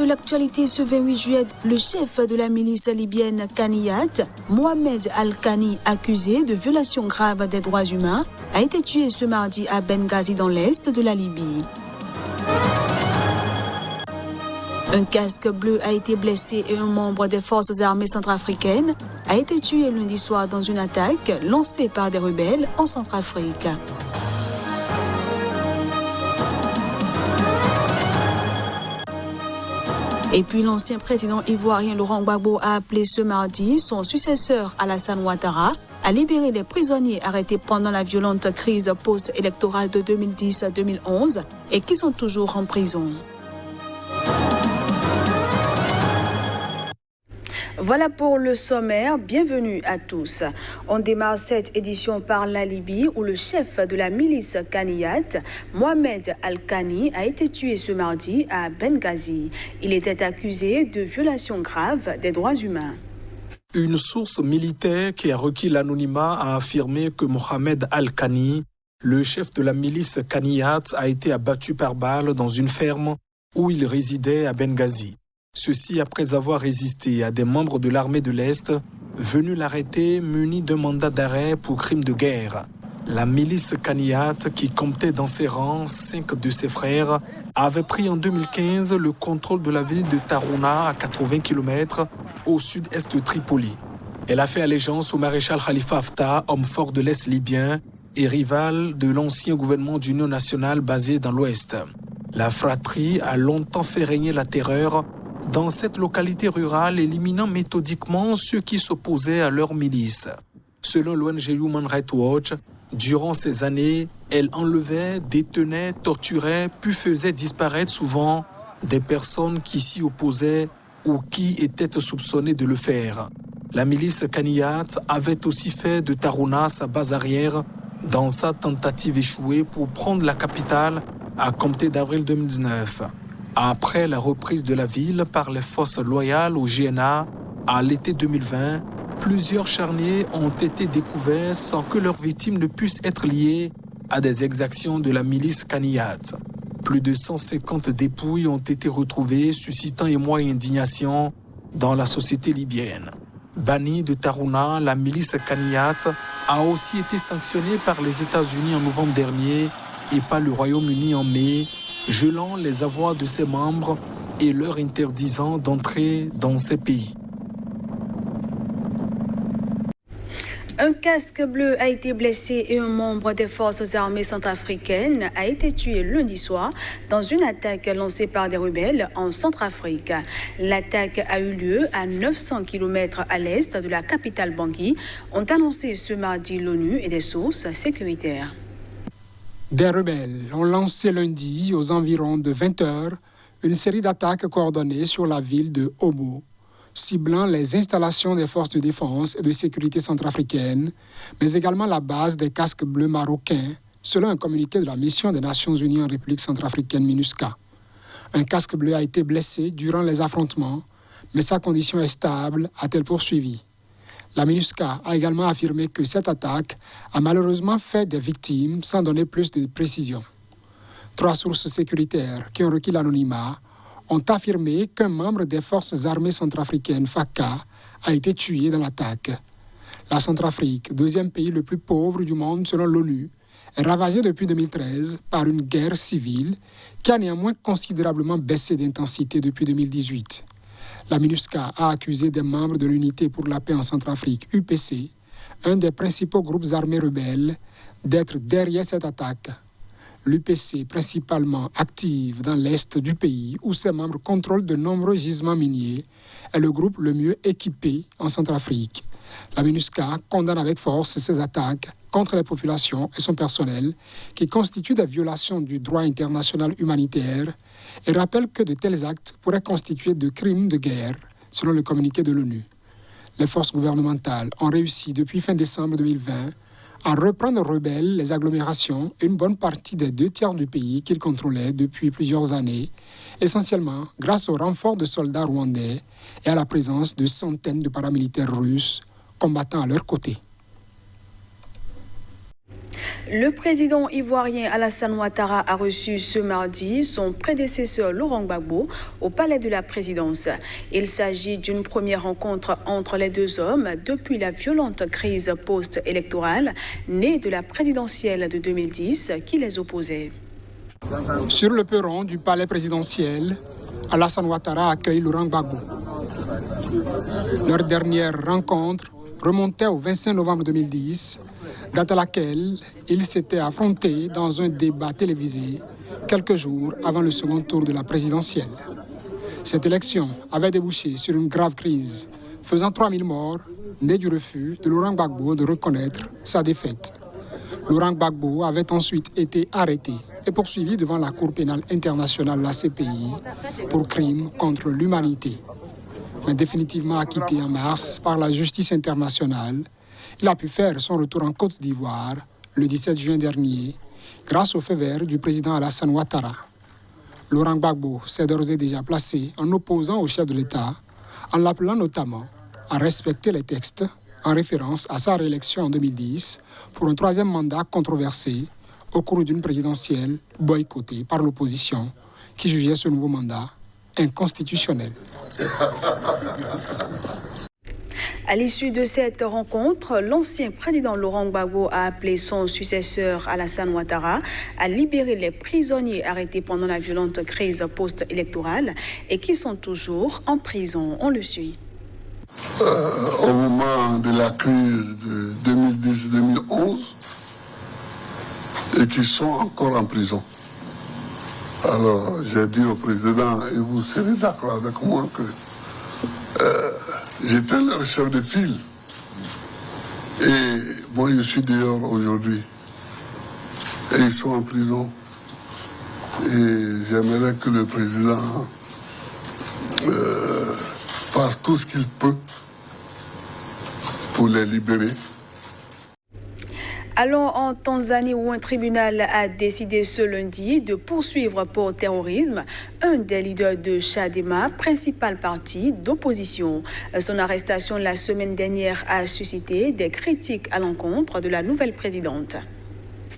de l'actualité ce 28 juillet, le chef de la milice libyenne Kaniyat, Mohamed Al-Kani, accusé de violation grave des droits humains, a été tué ce mardi à Benghazi dans l'est de la Libye. Un casque bleu a été blessé et un membre des forces armées centrafricaines a été tué lundi soir dans une attaque lancée par des rebelles en Centrafrique. Et puis l'ancien président ivoirien Laurent Gbagbo a appelé ce mardi son successeur Alassane Ouattara à libérer les prisonniers arrêtés pendant la violente crise post-électorale de 2010-2011 et qui sont toujours en prison. Voilà pour le sommaire. Bienvenue à tous. On démarre cette édition par la Libye où le chef de la milice Kaniyat, Mohamed Al-Kani, a été tué ce mardi à Benghazi. Il était accusé de violation grave des droits humains. Une source militaire qui a requis l'anonymat a affirmé que Mohamed Al-Kani, le chef de la milice Kaniyat, a été abattu par balle dans une ferme où il résidait à Benghazi. Ceci après avoir résisté à des membres de l'armée de l'Est venus l'arrêter munis d'un mandat d'arrêt pour crime de guerre. La milice Kaniyat, qui comptait dans ses rangs 5 de ses frères, avait pris en 2015 le contrôle de la ville de Tarhouna à 80 km au sud-est de Tripoli. Elle a fait allégeance au maréchal Khalifa Haftar, homme fort de l'Est libyen et rival de l'ancien gouvernement d'union nationale basé dans l'Ouest. La fratrie a longtemps fait régner la terreur dans cette localité rurale, éliminant méthodiquement ceux qui s'opposaient à leur milice. Selon l'ONG Human Rights Watch, durant ces années, elle enlevait, détenait, torturait, puis faisait disparaître souvent des personnes qui s'y opposaient ou qui étaient soupçonnées de le faire. La milice Kaniyat avait aussi fait de Tarhouna sa base arrière dans sa tentative échouée pour prendre la capitale à compter d'avril 2019. Après la reprise de la ville par les forces loyales au GNA à l'été 2020, plusieurs charniers ont été découverts sans que leurs victimes ne puissent être liées à des exactions de la milice Kaniyat. Plus de 150 dépouilles ont été retrouvées, suscitant émoi et indignation dans la société libyenne. Bannie de Tarhouna, la milice Kaniyat a aussi été sanctionnée par les États-Unis en novembre dernier et par le Royaume-Uni en mai, gelant les avoirs de ses membres et leur interdisant d'entrer dans ces pays. Un casque bleu a été blessé et un membre des forces armées centrafricaines a été tué lundi soir dans une attaque lancée par des rebelles en Centrafrique. L'attaque a eu lieu à 900 km à l'est de la capitale Bangui, ont annoncé ce mardi l'ONU et des sources sécuritaires. Des rebelles ont lancé lundi, aux environs de 20h, une série d'attaques coordonnées sur la ville de Obo, ciblant les installations des forces de défense et de sécurité centrafricaines, mais également la base des casques bleus marocains, selon un communiqué de la mission des Nations Unies en République centrafricaine MINUSCA. Un casque bleu a été blessé durant les affrontements, mais sa condition est stable, a-t-elle poursuivi. La MINUSCA a également affirmé que cette attaque a malheureusement fait des victimes sans donner plus de précision. 3 sources sécuritaires qui ont requis l'anonymat ont affirmé qu'un membre des forces armées centrafricaines, FACA, a été tué dans l'attaque. La Centrafrique, deuxième pays le plus pauvre du monde selon l'ONU, est ravagée depuis 2013 par une guerre civile qui a néanmoins considérablement baissé d'intensité depuis 2018. La MINUSCA a accusé des membres de l'Unité pour la paix en Centrafrique, UPC, un des principaux groupes armés rebelles, d'être derrière cette attaque. L'UPC, principalement active dans l'est du pays, où ses membres contrôlent de nombreux gisements miniers, est le groupe le mieux équipé en Centrafrique. La MINUSCA condamne avec force ces attaques contre les populations et son personnel, qui constituent des violations du droit international humanitaire, et rappelle que de tels actes pourraient constituer de crimes de guerre, selon le communiqué de l'ONU. Les forces gouvernementales ont réussi depuis fin décembre 2020 à reprendre aux rebelles les agglomérations et une bonne partie des 2/3 du pays qu'ils contrôlaient depuis plusieurs années, essentiellement grâce au renfort de soldats rwandais et à la présence de centaines de paramilitaires russes combattant à leur côté. Le président ivoirien Alassane Ouattara a reçu ce mardi son prédécesseur Laurent Gbagbo au palais de la présidence. Il s'agit d'une première rencontre entre les deux hommes depuis la violente crise post-électorale née de la présidentielle de 2010 qui les opposait. Sur le perron du palais présidentiel, Alassane Ouattara accueille Laurent Gbagbo. Leur dernière rencontre remontait au 25 novembre 2010, date à laquelle ils s'étaient affrontés dans un débat télévisé quelques jours avant le second tour de la présidentielle. Cette élection avait débouché sur une grave crise, faisant 3000 morts, née du refus de Laurent Gbagbo de reconnaître sa défaite. Laurent Gbagbo avait ensuite été arrêté et poursuivi devant la Cour pénale internationale, la CPI, pour crimes contre l'humanité. Mais définitivement acquitté en mars par la justice internationale, il a pu faire son retour en Côte d'Ivoire le 17 juin dernier, grâce au feu vert du président Alassane Ouattara. Laurent Gbagbo s'est d'ores et déjà placé en opposant au chef de l'État, en l'appelant notamment à respecter les textes, en référence à sa réélection en 2010 pour un troisième mandat controversé au cours d'une présidentielle boycottée par l'opposition qui jugeait ce nouveau mandat inconstitutionnel. À l'issue de cette rencontre, l'ancien président Laurent Gbagbo a appelé son successeur Alassane Ouattara à libérer les prisonniers arrêtés pendant la violente crise post-électorale et qui sont toujours en prison. On le suit. Au moment de la crise de 2010-2011 et qui sont encore en prison. Alors, j'ai dit au président, et vous serez d'accord avec moi, que j'étais leur chef de file. Et moi, je suis dehors aujourd'hui. Et ils sont en prison. Et j'aimerais que le président fasse tout ce qu'il peut pour les libérer. Allons en Tanzanie où un tribunal a décidé ce lundi de poursuivre pour terrorisme un des leaders de Chadema, principal parti d'opposition. Son arrestation la semaine dernière a suscité des critiques à l'encontre de la nouvelle présidente.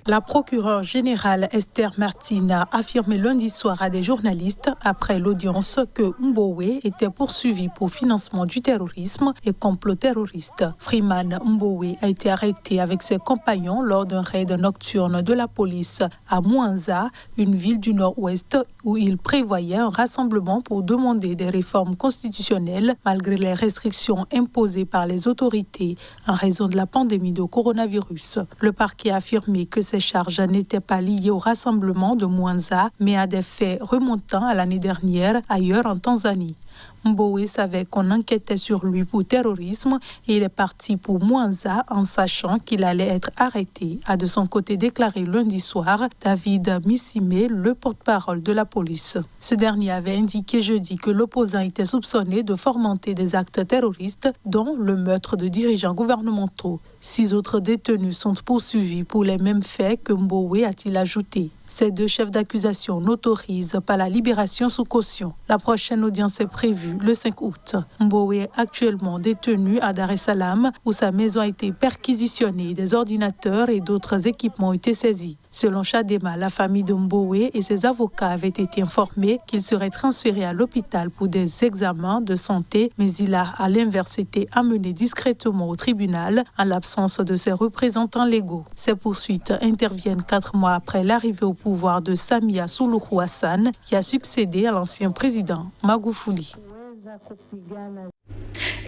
La procureure générale Esther Martin a affirmé lundi soir à des journalistes après l'audience que Mbowe était poursuivi pour financement du terrorisme et complot terroriste. Freeman Mbowe a été arrêté avec ses compagnons lors d'un raid nocturne de la police à Mwanza, une ville du nord-ouest où il prévoyait un rassemblement pour demander des réformes constitutionnelles malgré les restrictions imposées par les autorités en raison de la pandémie de coronavirus. Le parquet a affirmé que ces charges n'étaient pas liées au rassemblement de Mwanza, mais à des faits remontant à l'année dernière ailleurs en Tanzanie. Mbowe savait qu'on enquêtait sur lui pour terrorisme et il est parti pour Mwanza en sachant qu'il allait être arrêté, a de son côté déclaré lundi soir David Misime, le porte-parole de la police. Ce dernier avait indiqué jeudi que l'opposant était soupçonné de fomenter des actes terroristes, dont le meurtre de dirigeants gouvernementaux. 6 autres détenus sont poursuivis pour les mêmes faits que Mbowe, a-t-il ajouté. Ces 2 chefs d'accusation n'autorisent pas la libération sous caution. La prochaine audience est prévue le 5 août. Mbowe est actuellement détenu à Dar es Salaam où sa maison a été perquisitionnée. Des ordinateurs et d'autres équipements ont été saisis. Selon Chadema, la famille de Mbowe et ses avocats avaient été informés qu'il serait transféré à l'hôpital pour des examens de santé, mais il a à l'inverse été amené discrètement au tribunal en l'absence de ses représentants légaux. Ces poursuites interviennent 4 mois après l'arrivée au pouvoir de Samia Suluhu Hassan, qui a succédé à l'ancien président Magufuli.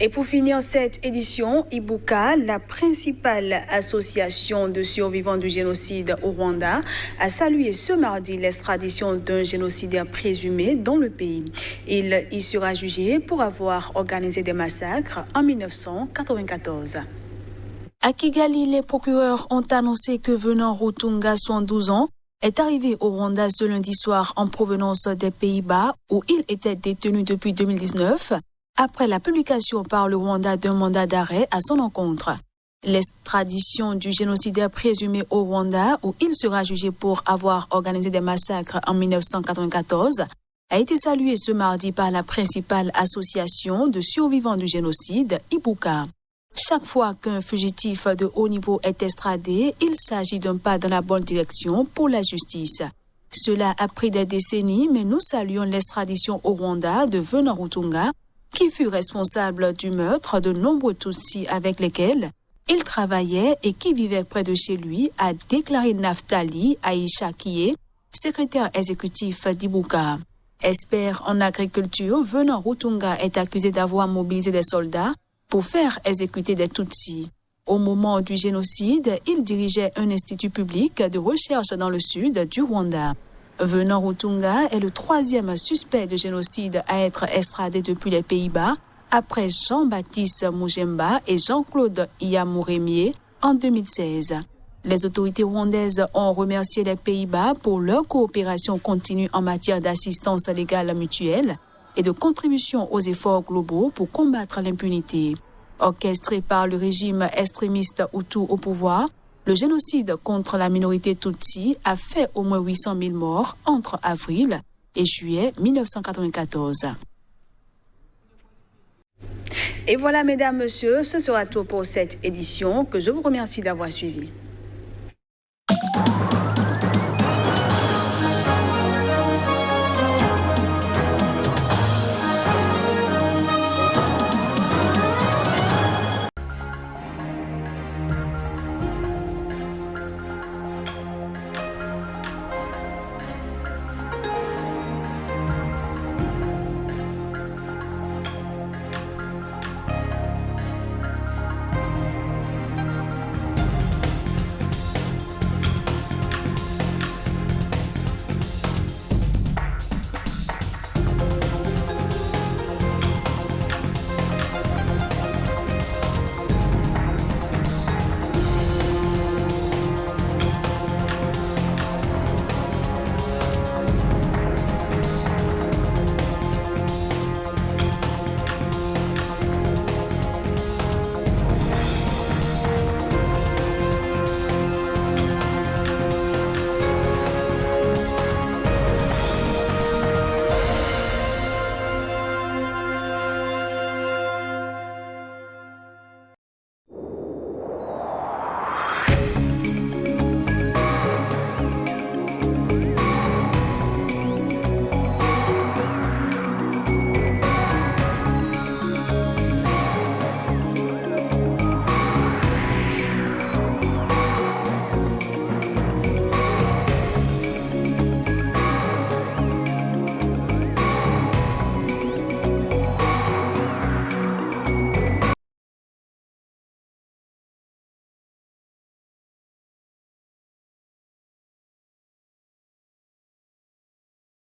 Et pour finir cette édition, Ibuka, la principale association de survivants du génocide au Rwanda, a salué ce mardi l'extradition d'un génocidaire présumé dans le pays. Il y sera jugé pour avoir organisé des massacres en 1994. À Kigali, les procureurs ont annoncé que Venant Rutunga, 72 ans, est arrivé au Rwanda ce lundi soir en provenance des Pays-Bas où il était détenu depuis 2019 après la publication par le Rwanda d'un mandat d'arrêt à son encontre. L'extradition du génocidaire présumé au Rwanda où il sera jugé pour avoir organisé des massacres en 1994 a été saluée ce mardi par la principale association de survivants du génocide, Ibuka. Chaque fois qu'un fugitif de haut niveau est extradé, il s'agit d'un pas dans la bonne direction pour la justice. Cela a pris des décennies, mais nous saluons l'extradition au Rwanda de Venant Rutunga, qui fut responsable du meurtre de nombreux Tutsis avec lesquels il travaillait et qui vivait près de chez lui, a déclaré Naftali Aïcha Kié, secrétaire exécutif d'Ibuka. Expert en agriculture, Venant Rutunga est accusé d'avoir mobilisé des soldats pour faire exécuter des Tutsis. Au moment du génocide, il dirigeait un institut public de recherche dans le sud du Rwanda. Venant Rutunga est le 3e suspect de génocide à être extradé depuis les Pays-Bas, après Jean-Baptiste Mujemba et Jean-Claude Iyamuremie en 2016. Les autorités rwandaises ont remercié les Pays-Bas pour leur coopération continue en matière d'assistance légale mutuelle et de contribution aux efforts globaux pour combattre l'impunité. Orchestré par le régime extrémiste Hutu au pouvoir, le génocide contre la minorité Tutsi a fait au moins 800 000 morts entre avril et juillet 1994. Et voilà, mesdames, messieurs, ce sera tout pour cette édition que je vous remercie d'avoir suivi.